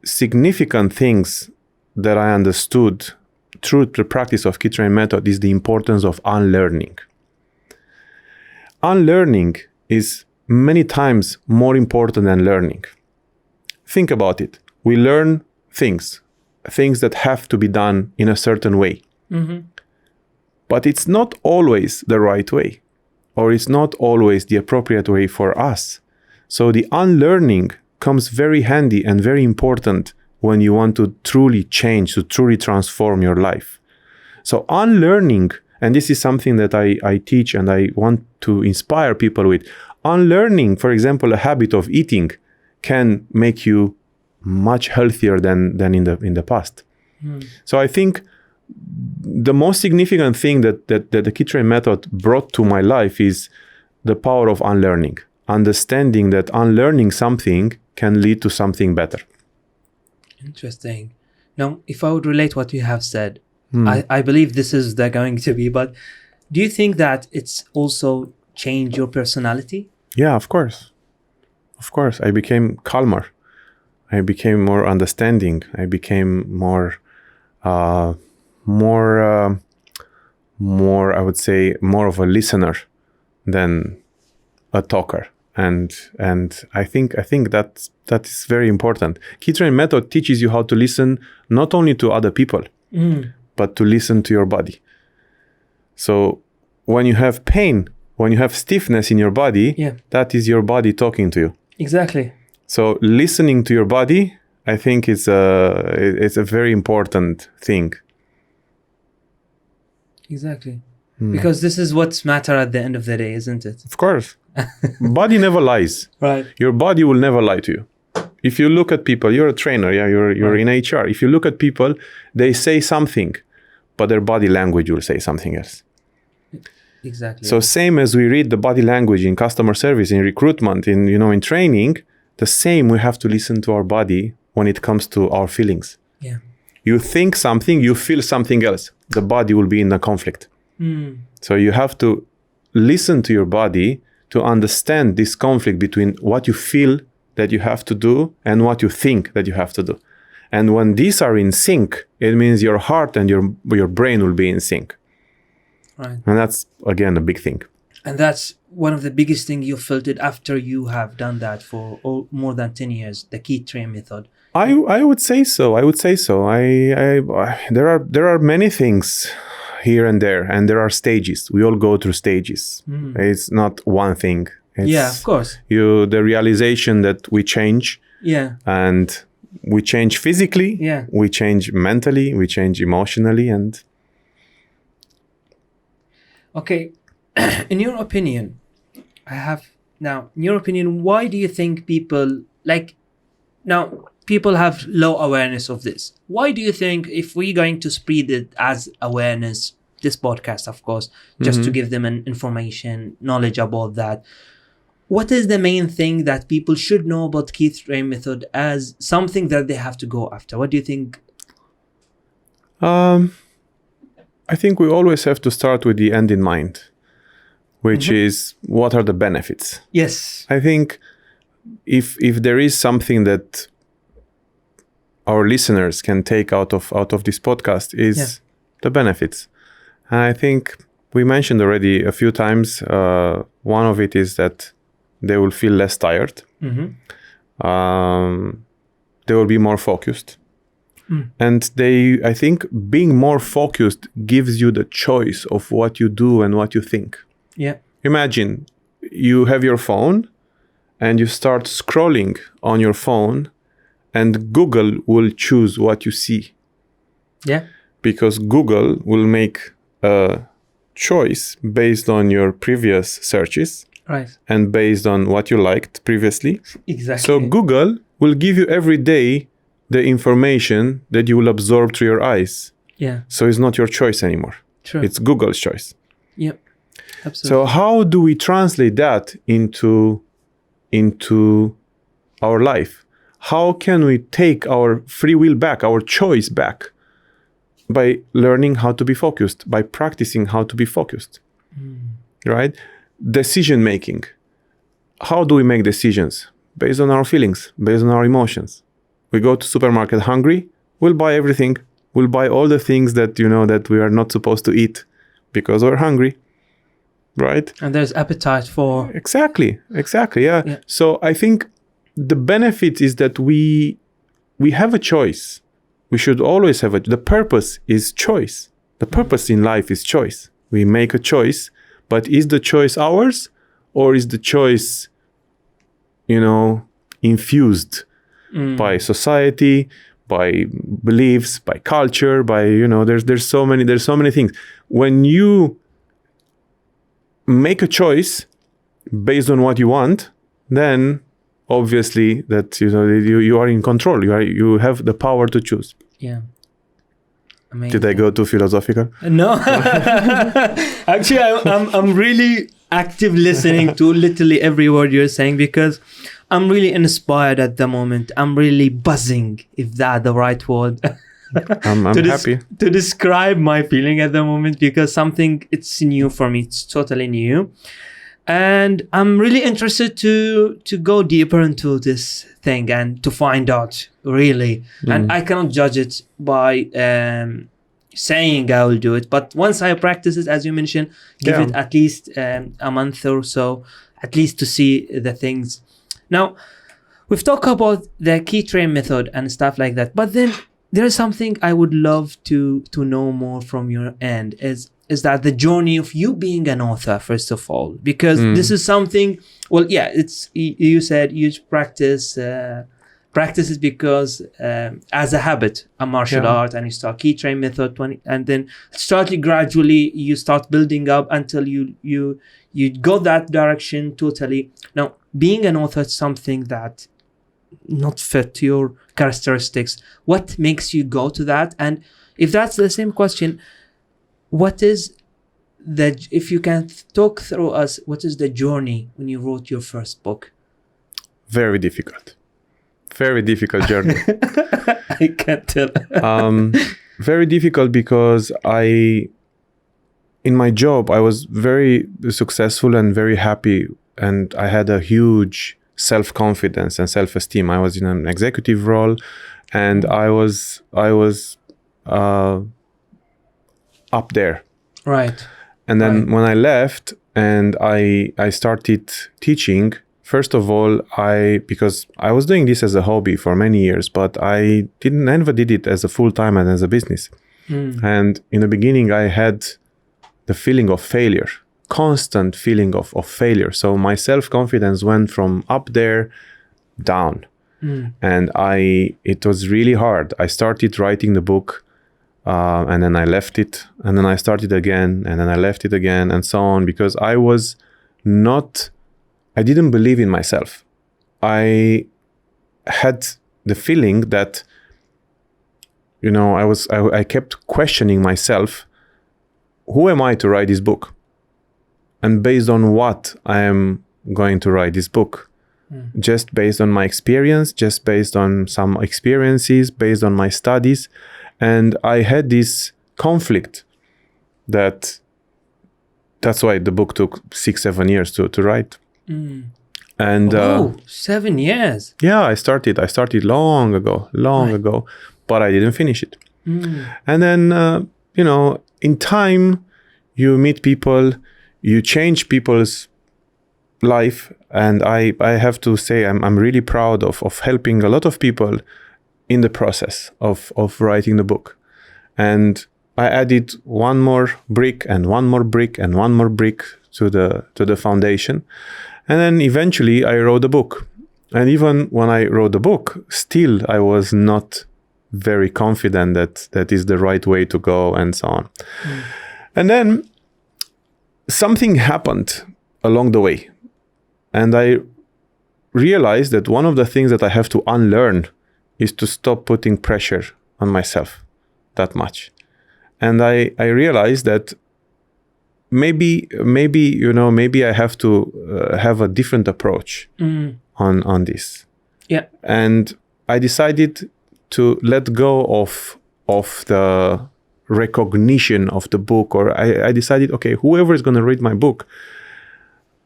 significant things that I understood through the practice of Ki-Train method is the importance of unlearning. Unlearning is many times more important than learning. Think about it. We learn things that have to be done in a certain way. Mm-hmm. But it's not always the right way, or it's not always the appropriate way for us. So the unlearning comes very handy and very important when you want to truly change, to truly transform your life. So unlearning, and this is something that I teach and I want to inspire people with. Unlearning, for example, a habit of eating can make you much healthier than in the past. So I think the most significant thing that the Ki-Train method brought to my life is the power of unlearning. Understanding that unlearning something can lead to something better. Interesting. Now, if I would relate what you have said, I believe this is going to be, but do you think that it's also changed your personality? Yeah, of course. Of course. I became calmer. I became more understanding. I became more, I would say, more of a listener than a talker. and I think that is very important. Ki Train method teaches you how to listen not only to other people, but to listen to your body. So when you have pain, when you have stiffness in your body, that is your body talking to you. Exactly. So listening to your body, I think it's a very important thing. Exactly. Because this is what's matter at the end of the day, isn't it? Of course. Body never lies. Right. Your body will never lie to you. If you look at people, you're a trainer, you're in HR. If you look at people, they say something, but their body language will say something else. Exactly. So same as we read the body language in customer service, in recruitment, in training, the same we have to listen to our body when it comes to our feelings. Yeah. You think something, you feel something else. The body will be in a conflict. So you have to listen to your body to understand this conflict between what you feel that you have to do and what you think that you have to do. And when these are in sync, it means your heart and your brain will be in sync. Right. And that's, again, a big thing. And that's one of the biggest things you felt it after you have done that for more than 10 years, the Ki Train method. I would say so. There are many things here and there, and there are stages. We all go through stages. It's not one thing. It's, of course. The realization that we change. Yeah. And we change physically. Yeah. We change mentally. We change emotionally. And okay. In your opinion, why do you think people people have low awareness of this? Why do you think, if we're going to spread it as awareness, this podcast, of course, just to give them an information, knowledge about that, what is the main thing that people should know about Ki Train method as something that they have to go after? What do you think? I think we always have to start with the end in mind, which is, what are the benefits? Yes. I think if there is something that our listeners can take out of this podcast is the benefits. And I think we mentioned already a few times, one of it is that they will feel less tired. They will be more focused. And I think being more focused gives you the choice of what you do and what you think. Yeah. Imagine you have your phone and you start scrolling on your phone, and Google will choose what you see. Yeah. Because Google will make a choice based on your previous searches. Right. And based on what you liked previously. Exactly. So Google will give you every day the information that you will absorb through your eyes. Yeah. So it's not your choice anymore. True. It's Google's choice. Yep. Absolutely. So how do we translate that into our life? How can we take our free will back, our choice back? By learning how to be focused, by practicing how to be focused. Right? Decision making. How do we make decisions? Based on our feelings, based on our emotions. We go to supermarket hungry, we'll buy everything. We'll buy all the things that that we are not supposed to eat because we're hungry. Right? And there's appetite for... Exactly. Yeah. So I think the benefit is that we have a choice. We should always have the purpose is choice. The purpose in life is choice. We make a choice, but is the choice ours, or is the choice, infused by society, by beliefs, by culture, by there's so many things. When you make a choice based on what you want, then obviously that you are in control. You have the power to choose. Yeah. Amazing. Did I go too philosophical? No. Actually, I'm really active listening to literally every word you're saying, because I'm really inspired at the moment. I'm really buzzing, if that's the right word. I'm happy to describe my feeling at the moment, because it's new for me. It's totally new. And I'm really interested to go deeper into this thing and to find out really. And I cannot judge it by saying I will do it, but once I practice it, as you mentioned, give Yeah. it at least a month or so, at least to see the things. Now, we've talked about the key train method and stuff like that, but then there's something I would love to know more from your end is that the journey of you being an author, first of all, because this is something, well, yeah, it's, you said you practice it because as a habit, a martial art, and you start key train method 20, and then gradually you start building up until you go that direction totally. Now, being an author is something that not fit to your characteristics. What makes you go to that? And if that's the same question, what is if you can talk through us, what is the journey when you wrote your first book? Very difficult journey. I can't tell. Very difficult because in my job, I was very successful and very happy, and I had a huge self-confidence and self-esteem. I was in an executive role, and I was up there. Right. And then when I left and I started teaching, first of all, because I was doing this as a hobby for many years, but I never did it as a full-time and as a business. And in the beginning, I had the feeling of failure, constant feeling of failure. So my self-confidence went from up there down. And it was really hard. I started writing the book, and then I left it, and then I started again, and then I left it again, and so on, because I didn't believe in myself. I had the feeling that, I kept questioning myself, who am I to write this book? And based on what I am going to write this book? Just based on my experience, just based on some experiences, based on my studies. And I had this conflict that's why the book took 6-7 years to write. And 7 years. Yeah, I started long ago, but I didn't finish it. And then, in time, you meet people, you change people's life. And I have to say, I'm really proud of helping a lot of people in the process of writing the book. And I added one more brick and one more brick and one more brick to the foundation. And then eventually I wrote the book. And even when I wrote the book, still I was not very confident that is the right way to go and so on. And then something happened along the way. And I realized that one of the things that I have to unlearn is to stop putting pressure on myself that much. And I realized that maybe I have to have a different approach on this. Yeah. And I decided to let go of the recognition of the book, or I decided, okay, whoever is going to read my book,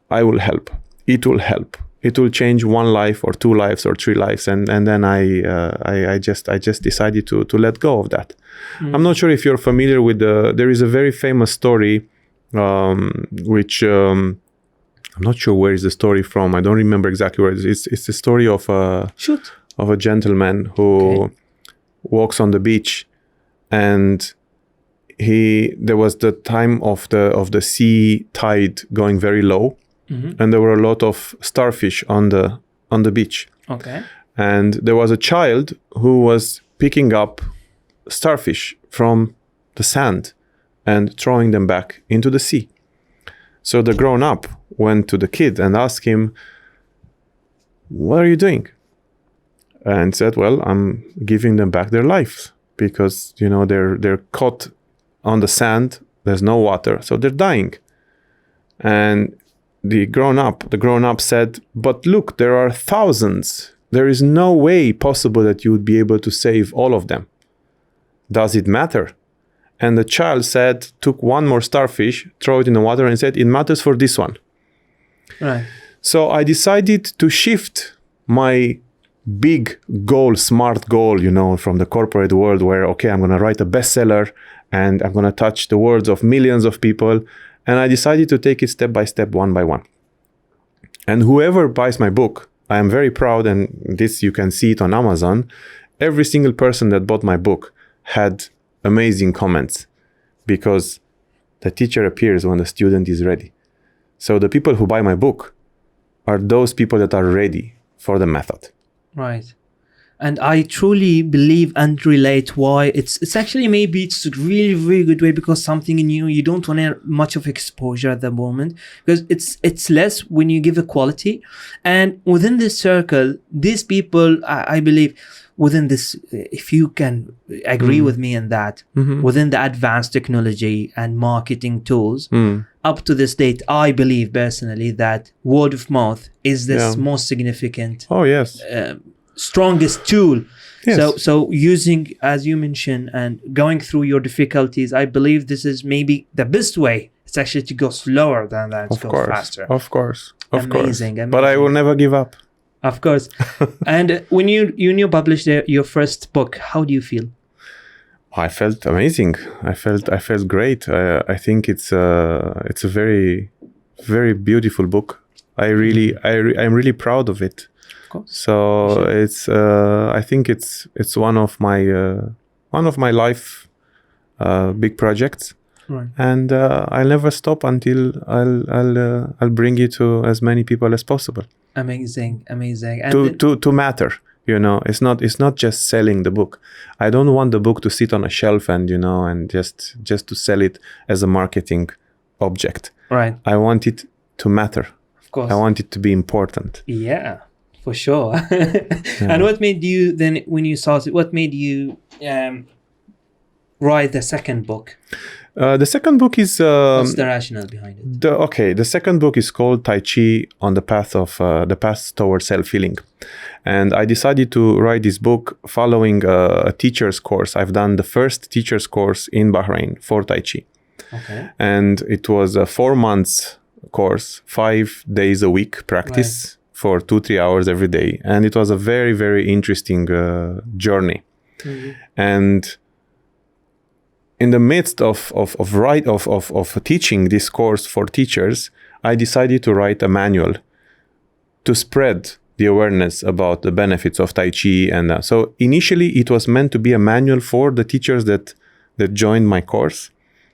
I will help. It will help. It will change one life or 2 lives or 3 lives, and then I just decided to let go of that. I'm not sure if you're familiar with there is a very famous story, which I'm not sure where is the story from. I don't remember exactly where it is. It's the story of a gentleman who walks on the beach, and there was the time of the sea tide going very low. And there were a lot of starfish on the beach. Okay. And there was a child who was picking up starfish from the sand and throwing them back into the sea. So the grown-up went to the kid and asked him, "What are you doing?" And said, "Well, I'm giving them back their lives because, they're caught on the sand. There's no water, so they're dying." And the grown-up said, "But look, there are thousands. There is no way possible that you would be able to save all of them. Does it matter?" And the child took one more starfish, throw it in the water, and said, "It matters for this one." Right. So I decided to shift my big goal, smart goal, from the corporate world where, okay, I'm going to write a bestseller and I'm going to touch the words of millions of people. And I decided to take it step by step, one by one. And whoever buys my book, I am very proud, and this you can see it on Amazon. Every single person that bought my book had amazing comments, because the teacher appears when the student is ready. So the people who buy my book are those people that are ready for the method. Right. And I truly believe and relate why it's actually, maybe it's a really, really good way, because something new, you don't want much of exposure at the moment, because it's less when you give a quality. And within this circle, these people, I believe, within this, if you can agree with me in that, within the advanced technology and marketing tools, up to this date, I believe personally that word of mouth is the most significant. Oh, yes. Strongest tool. Yes. So using, as you mentioned, and going through your difficulties, I believe this is maybe the best way. It's actually to go slower than that, to go faster. Of course. Amazing. But I will never give up. Of course. And when you published your first book, how do you feel? I felt amazing. I felt great. I think it's a very, very beautiful book. I'm really proud of it. So it's I think it's one of my life big projects, right. And I'll never stop until I'll bring you to as many people as possible. Amazing. And to matter, it's not just selling the book. I don't want the book to sit on a shelf and and just to sell it as a marketing object. Right. I want it to matter. Of course. I want it to be important. Yeah. For sure. And what made you then, when you started, what made you write the second book? The second book is... what's the rationale behind it? The second book is called Tai Chi on the path towards self-healing. And I decided to write this book following a teacher's course. I've done the first teacher's course in Bahrain for Tai Chi. Okay. And it was a 4 months course, 5 days a week practice. Right. For 2-3 hours every day, and it was a very, very interesting journey. And in the midst of teaching this course for teachers, I decided to write a manual to spread the awareness about the benefits of Tai Chi. And so initially, it was meant to be a manual for the teachers that joined my course.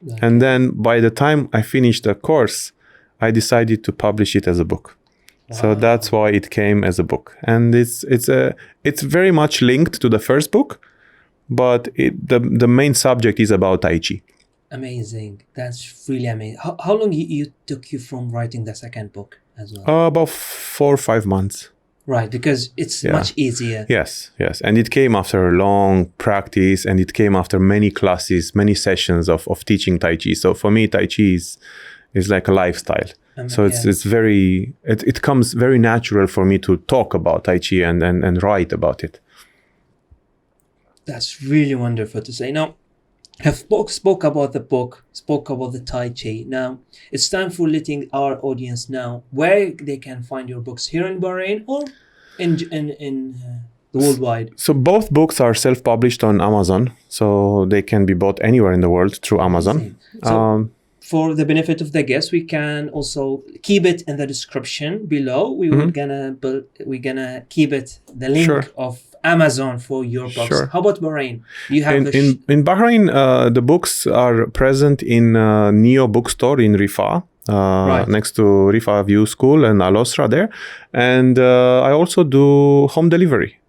Okay. And then by the time I finished the course, I decided to publish it as a book. Wow. So that's why it came as a book, and it's very much linked to the first book, but the main subject is about Tai Chi. Amazing, that's really amazing. How long you took you from writing the second book as well? About 4 or 5 months. Right, because it's much easier. Yes, and it came after a long practice, and it came after many classes, many sessions of teaching Tai Chi. So for me, Tai Chi is like a lifestyle. So it comes very natural for me to talk about Tai Chi and write about it. That's really wonderful to say. Now, have spoke about the book, spoke about the Tai Chi. Now, it's time for letting our audience know where they can find your books, here in Bahrain or in the worldwide. So both books are self-published on Amazon, so they can be bought anywhere in the world through Amazon. So, for the benefit of the guests, we can also keep it in the description below. We're gonna keep it the link of Amazon for your books. Sure. How about Bahrain? You have in Bahrain, the books are present in Neo Bookstore in Rifa, next to Rifa View School and Al Osra there, and I also do home delivery.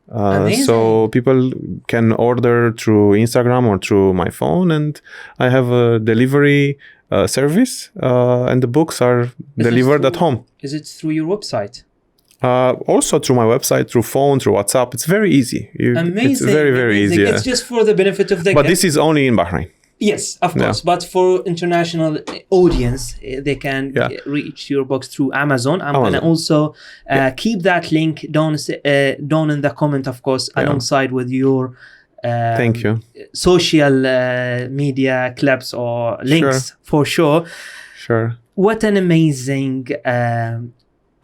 So people can order through Instagram or through my phone, and I have a delivery service, and the books are delivered at home. Is it through your website? Also through my website, through phone, through WhatsApp. It's very easy. Amazing. It's very, very easy. It's just for the benefit of the But this is only in Bahrain. Yes, of course. But for international audience, they can reach your books through Amazon. I'm going to also keep that link down in the comment, of course, alongside with your thank you. Social media clips or links for sure. Sure. What an amazing...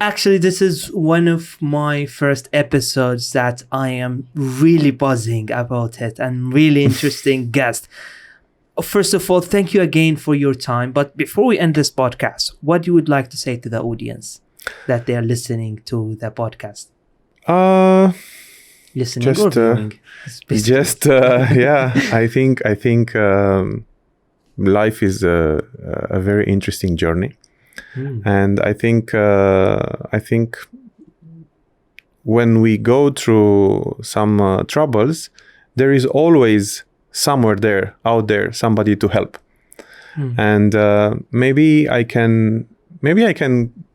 Actually, this is one of my first episodes that I am really buzzing about it, and really interesting guest. first of all, thank you again for your time. But before we end this podcast, what you would like to say to the audience that they are listening to the podcast? Listening just, or viewing? Yeah, I think life is a very interesting journey. And I think when we go through some troubles, there is always somewhere out there somebody to help. And maybe I can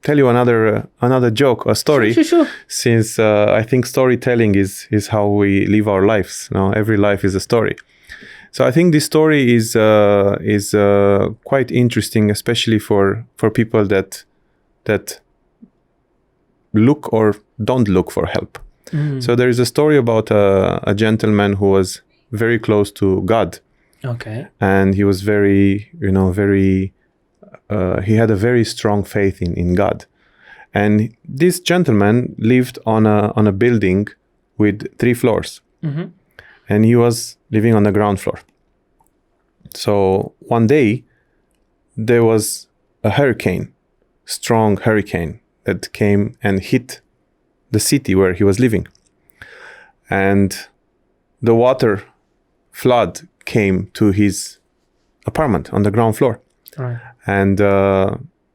tell you another joke, a story. Sure. Since I think storytelling is how we live our lives. Every life is a story. So I think this story is quite interesting, especially for people that look or don't look for help. So there is a story about a gentleman who was very close to God. Okay. And he was he had a very strong faith in God. And this gentleman lived on a building with 3 floors. And he was living on the ground floor. So one day there was a strong hurricane that came and hit the city where he was living. And the water flood came to his apartment on the ground floor. Right. And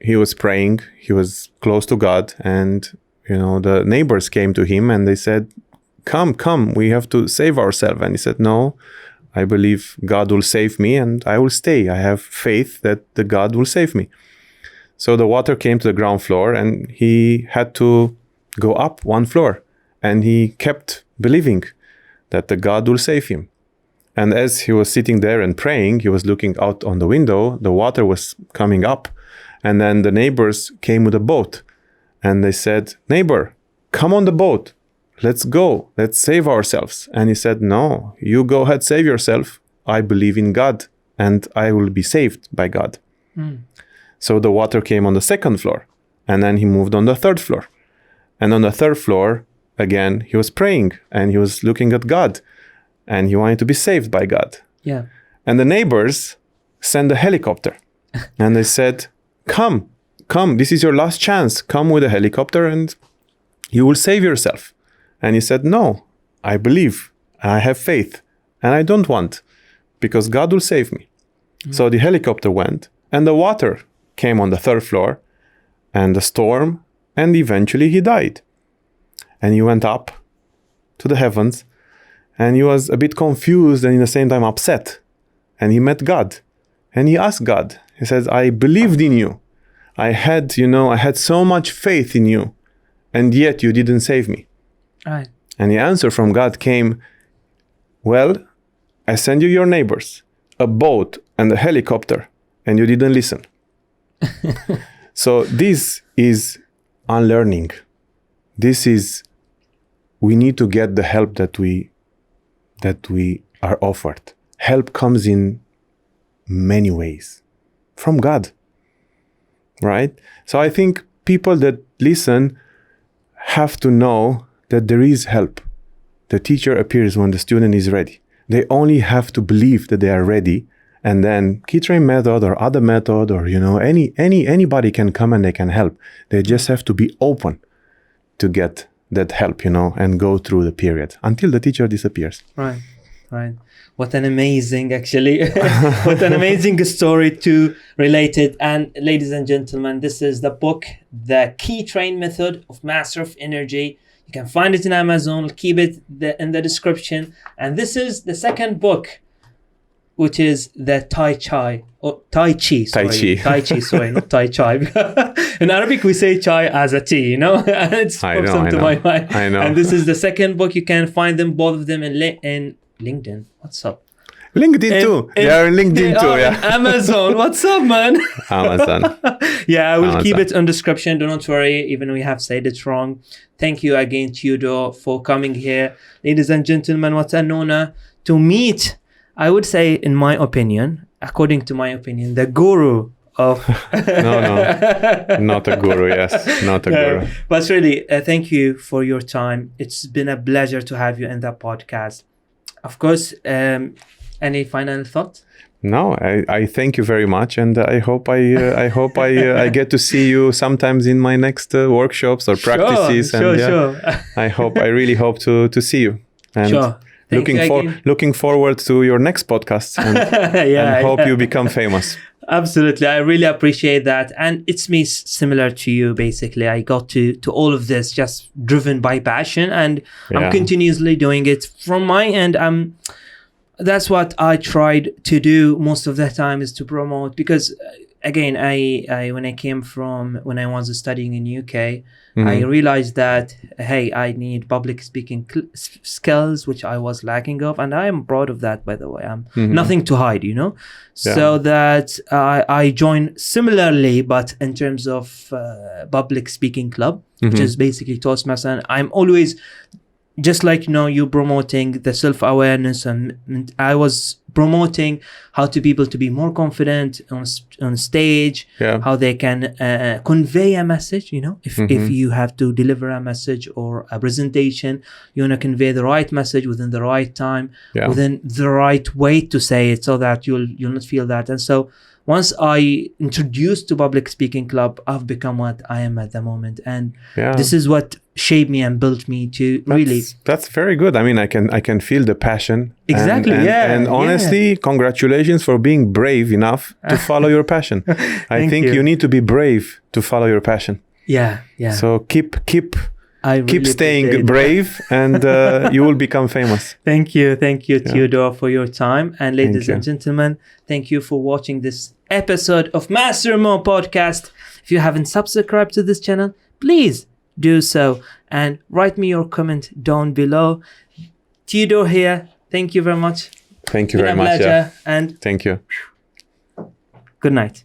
he was praying, he was close to God, and the neighbors came to him and they said, come, we have to save ourselves. And he said, no, I believe God will save me and I will stay. I have faith that the God will save me. So the water came to the ground floor and he had to go up 1 floor, and he kept believing that the God will save him. And as he was sitting there and praying, he was looking out on the window, the water was coming up, and then the neighbors came with a boat and they said, neighbor, come on the boat. Let's go. Let's save ourselves. And he said, no, you go ahead, save yourself. I believe in God and I will be saved by God. So the water came on the 2nd floor, and then he moved on the 3rd floor. And on the 3rd floor, again, he was praying and he was looking at God and he wanted to be saved by God. Yeah. And the neighbors sent a helicopter and they said, come, this is your last chance. Come with a helicopter and you will save yourself. And he said, no, I believe, I have faith, and I don't want, because God will save me. So the helicopter went, and the water came on the 3rd floor, and the storm, and eventually he died. And he went up to the heavens, and he was a bit confused and in the same time upset. And he met God, and he asked God, he says, I believed in you. I had so much faith in you, and yet you didn't save me. Right. And the answer from God came, well, I sent you your neighbors, a boat and a helicopter, and you didn't listen. So this is unlearning. We need to get the help that we are offered. Help comes in many ways from God, right? So I think people that listen have to know that there is help. The teacher appears when the student is ready. They only have to believe that they are ready, and then Ki-Train method or other method or anybody can come and they can help. They just have to be open to get that help, and go through the period until the teacher disappears. Right. What an amazing, what an amazing story to relate it. And ladies and gentlemen, this is the book, The Ki-Train Method of Master of Energy. You can find it in Amazon. I'll keep it in the description. And this is the 2nd book, which is the Tai Chi. Tai Chi, sorry, not Tai Chi. In Arabic, we say chai as a tea, and it's pops into my mind. I know. And this is the 2nd book. You can find them, both of them, in LinkedIn. What's up? LinkedIn too. They are in LinkedIn too, yeah. Amazon. What's up, man? Amazon. Yeah, I will keep it in description. Do not worry, even we have said it wrong. Thank you again, Teodor, for coming here. Ladies and gentlemen, what an honor to meet, I would say, in my opinion, according to my opinion, the guru of... No, not a guru, yes, not a guru. But really, thank you for your time. It's been a pleasure to have you in the podcast. Of course, any final thoughts? No, I thank you very much, and I hope I get to see you sometimes in my next workshops or practices. Sure. I really hope to see you. And Sure. looking forward to your next podcast, and hope you become famous. Absolutely. I really appreciate that. And it's me similar to you, basically. I got to all of this just driven by passion, and I'm continuously doing it from my end. That's what I tried to do most of the time, is to promote, because again, I when I was studying in UK, I realized that, hey, I need public speaking skills, which I was lacking of, and I am proud of that, by the way. I'm nothing to hide, So that I joined similarly, but in terms of public speaking club, which is basically Toastmasters. And I'm always, just like you promoting the self-awareness, and I was promoting how to people to be more confident on stage, how they can convey a message. If you have to deliver a message or a presentation, you want to convey the right message within the right time, within the right way to say it, so that you'll not feel that. And so once I introduced to public speaking club, I've become what I am at the moment, and this is what shaped me and built me to really. That's very good. I mean, I can feel the passion. Exactly. And honestly, congratulations for being brave enough to follow your passion. I think you need to be brave to follow your passion. Yeah. So keep really staying brave, and you will become famous. Thank you, Teodor, for your time. And ladies and gentlemen, thank you for watching this episode of Master More Podcast. If you haven't subscribed to this channel, please do so, and write me your comment down below. Teodor here. Thank you very much. Thank you very much. Pleasure, and thank you. Good night.